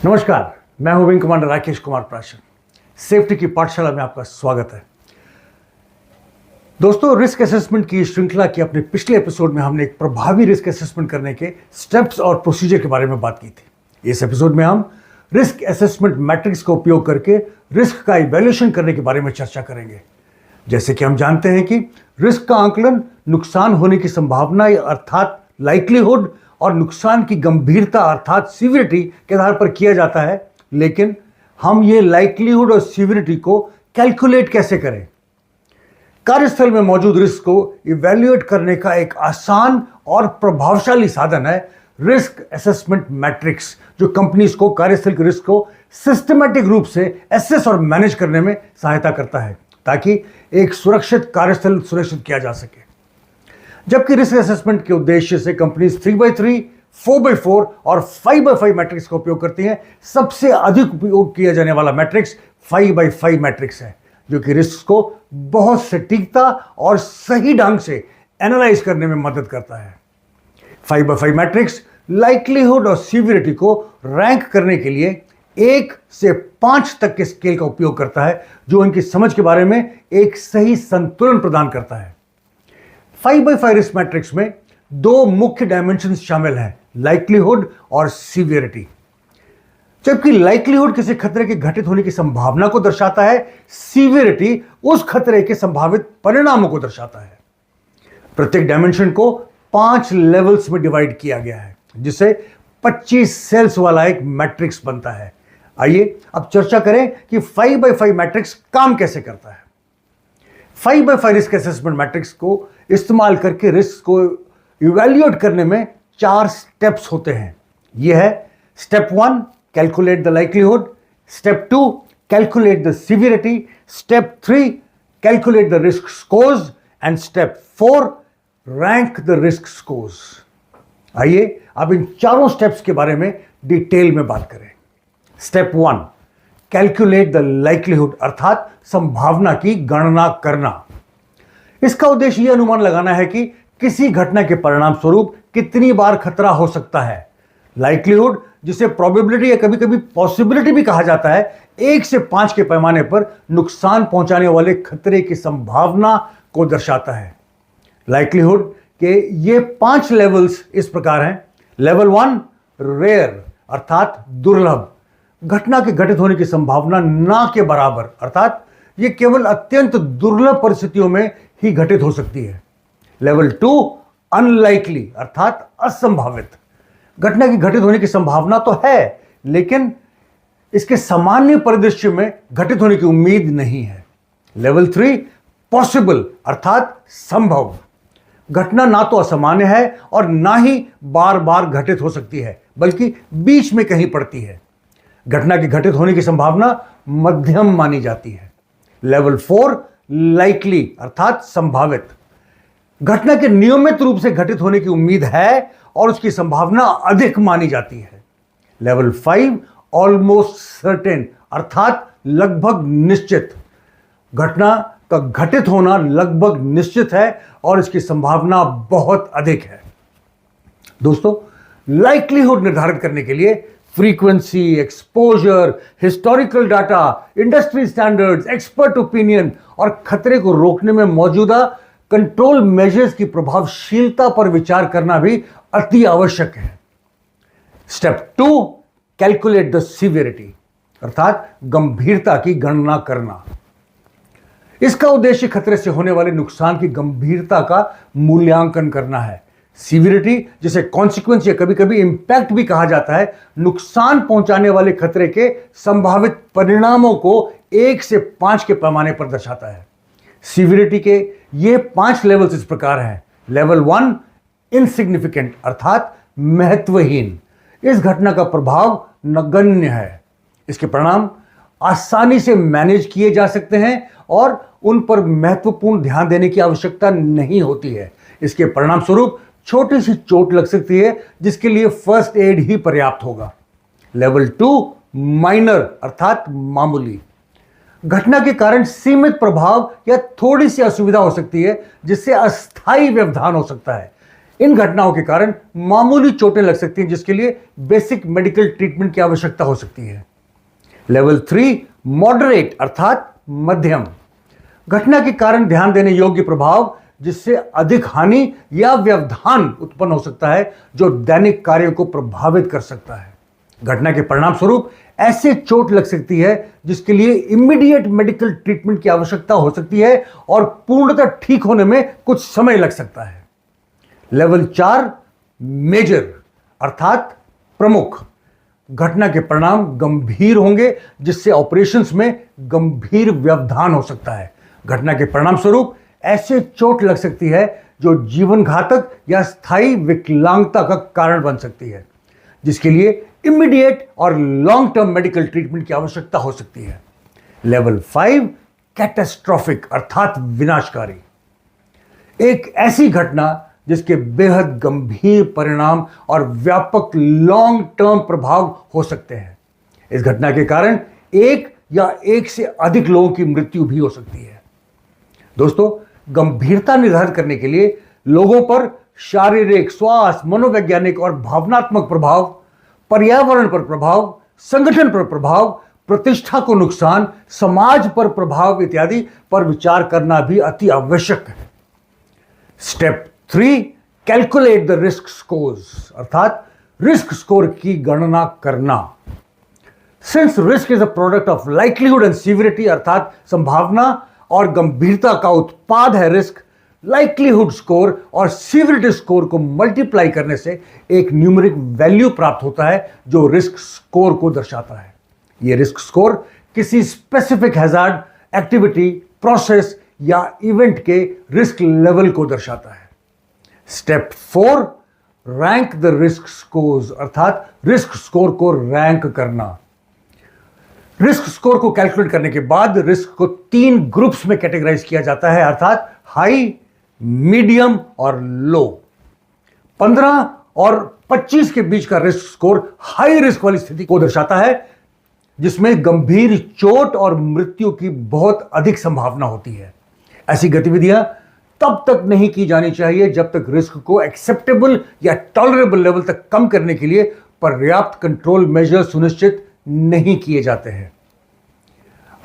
नमस्कार, मैं हूं विंग कमांडर राकेश कुमार प्राशन। सेफ्टी की पाठशाला में आपका स्वागत है। दोस्तों, रिस्क असेसमेंट की श्रृंखला के अपने पिछले एपिसोड में हमने एक प्रभावी रिस्क असेसमेंट करने के स्टेप्स और प्रोसीजर के बारे में बात की थी। इस एपिसोड में हम रिस्क असेसमेंट मैट्रिक्स का उपयोग करके रिस्क का इवैल्यूएशन करने के बारे में चर्चा करेंगे। जैसे कि हम जानते हैं कि रिस्क का आंकलन नुकसान होने की संभावना अर्थात लाइक्लीहुड और नुकसान की गंभीरता अर्थात सीवियरिटी के आधार पर किया जाता है। लेकिन हम ये लाइक्लीहुड और सीवियरिटी को कैलकुलेट कैसे करें? कार्यस्थल में मौजूद रिस्क को इवैल्यूएट करने का एक आसान और प्रभावशाली साधन है रिस्क असेसमेंट मैट्रिक्स, जो कंपनीज को कार्यस्थल के रिस्क को सिस्टमैटिक रूप से एसेस और मैनेज करने में सहायता करता है ताकि एक सुरक्षित कार्यस्थल सुनिश्चित किया जा सके। जबकि रिस्क असेसमेंट के उद्देश्य से कंपनीज 3x3, 4x4 और 5x5 मैट्रिक्स का उपयोग करती हैं, सबसे अधिक उपयोग किया जाने वाला मैट्रिक्स 5x5 मैट्रिक्स है, जो कि रिस्क को बहुत सटीकता और सही ढंग से एनालाइज करने में मदद करता है। 5x5 मैट्रिक्स लाइक्लीहुड और सीवियरिटी को रैंक करने के लिए 1 से 5 तक के स्केल का उपयोग करता है, जो उनकी समझ के बारे में एक सही संतुलन प्रदान करता है। 5x5 रिस्क मैट्रिक्स में 2 मुख्य डायमेंशन शामिल हैं, लाइक्लीहुड और सीवियरिटी। जबकि लाइक्लीहुड किसी खतरे के घटित होने की संभावना को दर्शाता है, सीवियरिटी उस खतरे के संभावित परिणामों को दर्शाता है। प्रत्येक डायमेंशन को 5 लेवल्स में डिवाइड किया गया है, जिससे 25 सेल्स वाला एक मैट्रिक्स बनता है। आइए अब चर्चा करें कि 5x5 मैट्रिक्स काम कैसे करता है। 5x5 रिस्क असेसमेंट मैट्रिक्स को इस्तेमाल करके रिस्क को इवैल्यूएट करने में 4 स्टेप्स होते हैं। यह है step 1, calculate the likelihood, step 2, calculate the severity, step 3, calculate the risk scores and step 4, rank the risk scores. आइए अब इन चारों स्टेप्स के बारे में डिटेल में बात करें। स्टेप 1, कैलकुलेट द लाइक्लीहुड अर्थात संभावना की गणना करना। इसका उद्देश्य यह अनुमान लगाना है कि किसी घटना के परिणाम स्वरूप कितनी बार खतरा हो सकता है। लाइक्लीहुड, जिसे प्रोबेबिलिटी या कभी कभी पॉसिबिलिटी भी कहा जाता है, 1 से 5 के पैमाने पर नुकसान पहुंचाने वाले खतरे की संभावना को दर्शाता है। लाइक्लीहुड के ये 5 लेवल्स इस प्रकार हैं। लेवल 1, रेयर अर्थात दुर्लभ, घटना के घटित होने की संभावना ना के बराबर अर्थात यह केवल अत्यंत दुर्लभ परिस्थितियों में ही घटित हो सकती है। लेवल 2, अनलाइकली अर्थात असंभावित, घटना की घटित होने की संभावना तो है, लेकिन इसके सामान्य परिदृश्य में घटित होने की उम्मीद नहीं है। लेवल 3, पॉसिबल अर्थात संभव, घटना ना तो असामान्य है और ना ही बार बार घटित हो सकती है, बल्कि बीच में कहीं पड़ती है। घटना के घटित होने की संभावना मध्यम मानी जाती है। लेवल 4, लाइकली अर्थात संभावित, घटना के नियमित रूप से घटित होने की उम्मीद है और उसकी संभावना अधिक मानी जाती है। लेवल 5, ऑलमोस्ट सर्टेन अर्थात लगभग निश्चित, घटना का घटित होना लगभग निश्चित है और इसकी संभावना बहुत अधिक है। दोस्तों, लाइक्लीहुड निर्धारित करने के लिए frequency, exposure, historical data, industry standards, expert opinion और खतरे को रोकने में मौजूदा कंट्रोल मेजर्स की प्रभावशीलता पर विचार करना भी अति आवश्यक है। स्टेप 2, कैलकुलेट द सीवियरिटी अर्थात गंभीरता की गणना करना। इसका उद्देश्य खतरे से होने वाले नुकसान की गंभीरता का मूल्यांकन करना है। सीवियरिटी, जिसे कॉन्सिक्वेंस या कभी कभी इंपैक्ट भी कहा जाता है, नुकसान पहुंचाने वाले खतरे के संभावित परिणामों को 1 से 5 के पैमाने पर दर्शाता है। सीवियरिटी के ये 5 लेवल्स इस प्रकार हैं। लेवल 1, इनसिग्निफिकेंट अर्थात महत्वहीन, इस घटना का प्रभाव नगण्य है, इसके परिणाम आसानी से मैनेज किए जा सकते हैं और उन पर महत्वपूर्ण ध्यान देने की आवश्यकता नहीं होती है। इसके परिणाम स्वरूप छोटी सी चोट लग सकती है, जिसके लिए फर्स्ट एड ही पर्याप्त होगा। लेवल 2, माइनर अर्थात मामूली, घटना के कारण सीमित प्रभाव या थोड़ी सी असुविधा हो सकती है, जिससे अस्थायी व्यवधान हो सकता है। इन घटनाओं के कारण मामूली चोटें लग सकती हैं, जिसके लिए बेसिक मेडिकल ट्रीटमेंट की आवश्यकता हो सकती है। लेवल 3 मॉडरेट अर्थात मध्यम, घटना के कारण ध्यान देने योग्य प्रभाव जिससे अधिक हानि या व्यवधान उत्पन्न हो सकता है, जो दैनिक कार्यों को प्रभावित कर सकता है। घटना के परिणाम स्वरूप ऐसे चोट लग सकती है जिसके लिए इमीडिएट मेडिकल ट्रीटमेंट की आवश्यकता हो सकती है और पूर्णतः ठीक होने में कुछ समय लग सकता है। लेवल 4 मेजर अर्थात प्रमुख, घटना के परिणाम गंभीर होंगे जिससे ऑपरेशंस में गंभीर व्यवधान हो सकता है। घटना के परिणाम स्वरूप ऐसे चोट लग सकती है जो जीवन घातक या स्थायी विकलांगता का कारण बन सकती है, जिसके लिए इमीडिएट और लॉन्ग टर्म मेडिकल ट्रीटमेंट की आवश्यकता हो सकती है। लेवल 5 कैटास्ट्रोफिक अर्थात विनाशकारी, एक ऐसी घटना जिसके बेहद गंभीर परिणाम और व्यापक लॉन्ग टर्म प्रभाव हो सकते हैं। इस घटना के कारण एक या एक से अधिक लोगों की मृत्यु भी हो सकती है। दोस्तों, गंभीरता निर्धारित करने के लिए लोगों पर शारीरिक, स्वास्थ्य, मनोवैज्ञानिक और भावनात्मक प्रभाव, पर्यावरण पर प्रभाव, संगठन पर प्रभाव, प्रतिष्ठा को नुकसान, समाज पर प्रभाव इत्यादि पर विचार करना भी अति आवश्यक है। Step 3 calculate the risk scores अर्थात रिस्क स्कोर की गणना करना। Since risk is a product of likelihood and severity अर्थात संभावना और गंभीरता का उत्पाद है रिस्क, लाइक्लीहुड स्कोर और सीवियरिटी स्कोर को मल्टीप्लाई करने से एक न्यूमेरिक वैल्यू प्राप्त होता है जो रिस्क स्कोर को दर्शाता है। यह रिस्क स्कोर किसी स्पेसिफिक हैजार्ड, एक्टिविटी, प्रोसेस या इवेंट के रिस्क लेवल को दर्शाता है। Step 4 rank the risk scores अर्थात रिस्क स्कोर को रैंक करना। रिस्क स्कोर को कैलकुलेट करने के बाद रिस्क को 3 ग्रुप्स में कैटेगराइज किया जाता है अर्थात हाई, मीडियम और लो। 15 और 25 के बीच का रिस्क स्कोर हाई रिस्क वाली स्थिति को दर्शाता है, जिसमें गंभीर चोट और मृत्यु की बहुत अधिक संभावना होती है। ऐसी गतिविधियां तब तक नहीं की जानी चाहिए जब तक रिस्क को एक्सेप्टेबल या टॉलरेबल लेवल तक कम करने के लिए पर्याप्त कंट्रोल मेजर सुनिश्चित नहीं किए जाते हैं।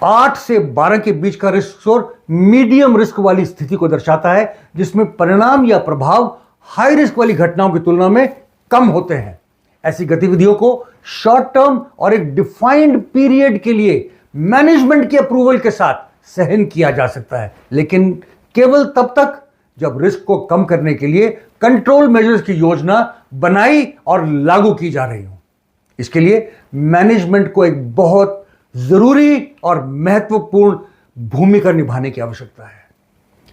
8 से 12 के बीच का रिस्क स्कोर मीडियम रिस्क वाली स्थिति को दर्शाता है, जिसमें परिणाम या प्रभाव हाई रिस्क वाली घटनाओं की तुलना में कम होते हैं। ऐसी गतिविधियों को शॉर्ट टर्म और एक डिफाइंड पीरियड के लिए मैनेजमेंट के अप्रूवल के साथ सहन किया जा सकता है, लेकिन केवल तब तक जब रिस्क को कम करने के लिए कंट्रोल मेजर्स की योजना बनाई और लागू की जा रही हो। इसके लिए मैनेजमेंट को एक बहुत जरूरी और महत्वपूर्ण भूमिका निभाने की आवश्यकता है।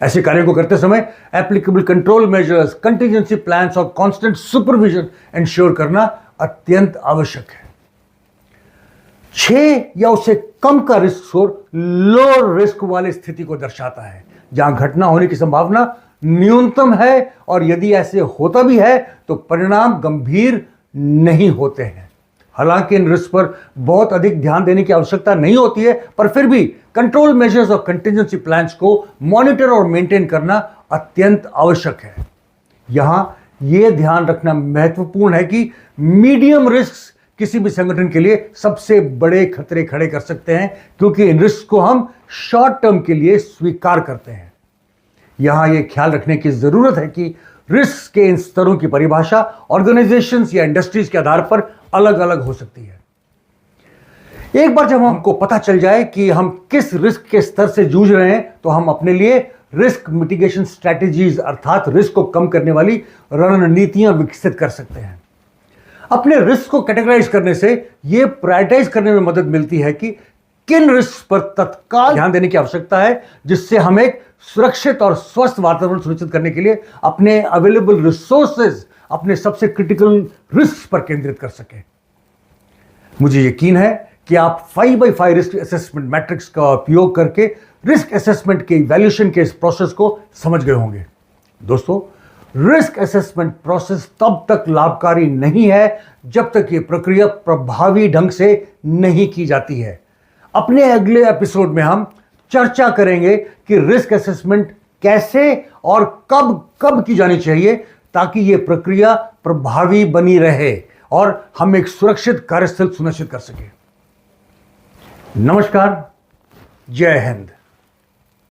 ऐसे कार्यों को करते समय applicable control measures, contingency plans और कांस्टेंट सुपरविजन इंश्योर करना अत्यंत आवश्यक है। 6 या उससे कम का रिस्क स्कोर लो रिस्क वाली स्थिति को दर्शाता है, जहां घटना होने की संभावना न्यूनतम है और यदि ऐसे होता भी है तो परिणाम गंभीर नहीं होते हैं। हालांकि इन रिस्क पर बहुत अधिक ध्यान देने की आवश्यकता नहीं होती है, पर फिर भी कंट्रोल मेजर्स और कंटीजेंसी प्लान्स को मॉनिटर और मेंटेन करना अत्यंत आवश्यक है। यहां यह ध्यान रखना महत्वपूर्ण है कि मीडियम रिस्क किसी भी संगठन के लिए सबसे बड़े खतरे खड़े कर सकते हैं, क्योंकि इन रिस्क को हम शॉर्ट टर्म के लिए स्वीकार करते हैं। यहां यह ख्याल रखने की जरूरत है कि रिस्क के इन स्तरों की परिभाषा ऑर्गेनाइजेशंस या इंडस्ट्रीज के आधार पर अलग अलग हो सकती है। एक बार जब हमको पता चल जाए कि हम किस रिस्क के स्तर से जूझ रहे हैं, तो हम अपने लिए रिस्क मिटिगेशन स्ट्रैटेजीज अर्थात रिस्क को कम करने वाली रणनीतियां विकसित कर सकते हैं। अपने रिस्क को कैटेगराइज करने से यह प्रायोरिटाइज करने में मदद मिलती है कि किन रिस्क पर तत्काल ध्यान देने की आवश्यकता है, जिससे हम एक सुरक्षित और स्वस्थ वातावरण सुनिश्चित करने के लिए अपने अवेलेबल रिसोर्सेज अपने सबसे क्रिटिकल रिस्क पर केंद्रित कर सकें। मुझे यकीन है कि आप 5x5 रिस्क असेसमेंट मैट्रिक्स का उपयोग करके रिस्क असेसमेंट के इवैल्यूएशन के इस प्रोसेस को समझ गए होंगे। दोस्तों, रिस्क असेसमेंट प्रोसेस तब तक लाभकारी नहीं है जब तक यह प्रक्रिया प्रभावी ढंग से नहीं की जाती है। अपने अगले एपिसोड में हम चर्चा करेंगे कि रिस्क असेसमेंट कैसे और कब कब की जानी चाहिए, ताकि ये प्रक्रिया प्रभावी बनी रहे और हम एक सुरक्षित कार्यस्थल सुनिश्चित कर सकें। नमस्कार, जय हिंद।